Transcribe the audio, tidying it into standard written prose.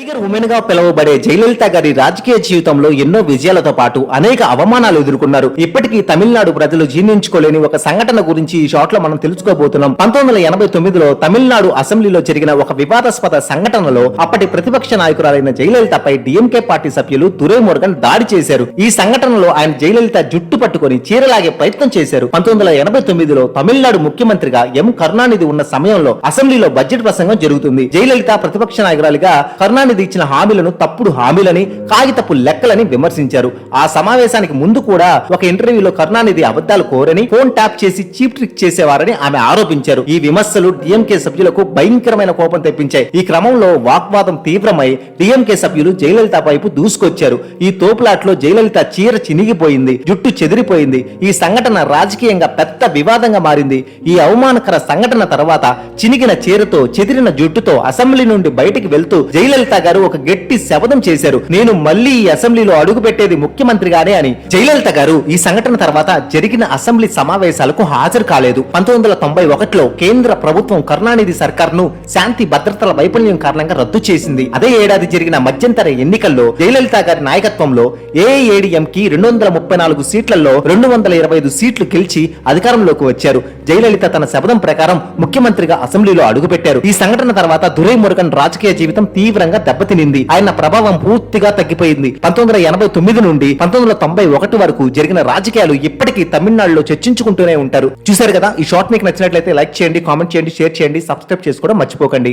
Tiger women గా పిలువబడే జయలలిత గారి రాజకీయ జీవితంలో ఎన్నో విజయాలతో పాటు అనేక అవమానాలు ఎదుర్కొన్నారు. ఇప్పటికీ తమిళనాడు ప్రజలు జీర్ణించుకోలేని ఒక సంఘటన గురించి ఈ షాట్ లో మనం తెలుసుకోబోతున్నాం. 1989లో తమిళనాడు అసెంబ్లీలో జరిగిన ఒక వివాదాస్పద సంఘటనలో అప్పటి ప్రతిపక్ష నాయకురాలైన జయలలితపై డిఎంకే పార్టీ సభ్యులు దురైమురుగన్ దాడి చేశారు. ఈ సంఘటనలో ఆయన జయలలిత జుట్టు పట్టుకొని చీరలాగే ప్రయత్నం చేశారు. 1989లో తమిళనాడు ముఖ్యమంత్రిగా ఎం కరుణానిధి ఉన్న సమయంలో అసెంబ్లీలో బడ్జెట్ ప్రసంగం జరుగుతుంది. జయలలిత ప్రతిపక్ష నాయకురాలిగా కరుణానిధి ఇచ్చిన హామీలను తప్పుడు హామీలని, కాగితపు లెక్కలని విమర్శించారు. ఆ సమావేశానికి ముందు కూడా ఒక ఇంటర్వ్యూలో కరుణానిధి అబద్ధాలు కోరని, ఫోన్ ట్యాప్ చేసి చీప్ ట్రిక్ చేసేవారని ఆమె ఆరోపించారు. ఈ విమర్శలు డిఎంకే సభ్యులకు భయంకరమైన కోపం తెప్పించాయి. ఈ క్రమంలో వాగ్వాదం తీవ్రమై డిఎంకే సభ్యులు జయలలిత వైపు దూసుకొచ్చారు. ఈ తోపులాట్లో జయలలిత చీర చినిగిపోయింది, జుట్టు చెదిరిపోయింది. ఈ సంఘటన రాజకీయంగా పెద్ద వివాదంగా మారింది. ఈ అవమానకర సంఘటన తర్వాత చినిగిన చీరతో, చెదిరిన జుట్టుతో అసెంబ్లీ నుండి బయటికి వెళ్తూ జయలలిత గారు ఒక గట్టి శపథం చేశారు. నేను మళ్లీ ఈ అసెంబ్లీలో అడుగు పెట్టేది ముఖ్యమంత్రిగానే అని. జయలలిత గారు ఈ సంఘటన తర్వాత జరిగిన అసెంబ్లీ సమావేశాలకు హాజరు కాలేదు. 1991లో కేంద్ర ప్రభుత్వం కరుణానిధి సర్కార్ను శాంతి భద్రతల వైఫల్యం కారణంగా రద్దు చేసింది. అదే ఏడాది జరిగిన మధ్యంతర ఎన్నికల్లో జయలలిత గారి నాయకత్వంలో ఏఐఏడీఎం కి 234 సీట్లలో 225 సీట్లు గెలిచి అధికారంలోకి వచ్చారు. జయలలిత తన శపథం ప్రకారం ముఖ్యమంత్రిగా అసెంబ్లీలో అడుగుపెట్టారు. ఈ సంఘటన తర్వాత దురైమురుగన్ రాజకీయ జీవితం తీవ్రంగా దెబ్బతినింది. ఆయన ప్రభావం పూర్తిగా తగ్గిపోయింది. 1989 నుండి 1991 వరకు జరిగిన రాజకీయాలు ఇప్పటికీ తమిళనాడులో చర్చించుకుంటూనే ఉంటారు. చూశారు కదా, ఈ షార్ట్ మీకు నచ్చినట్లయితే లైక్ చేయండి, కామెంట్ చేయండి, షేర్ చేయండి, సబ్స్క్రైబ్ చేసుకోవడం మర్చిపోకండి.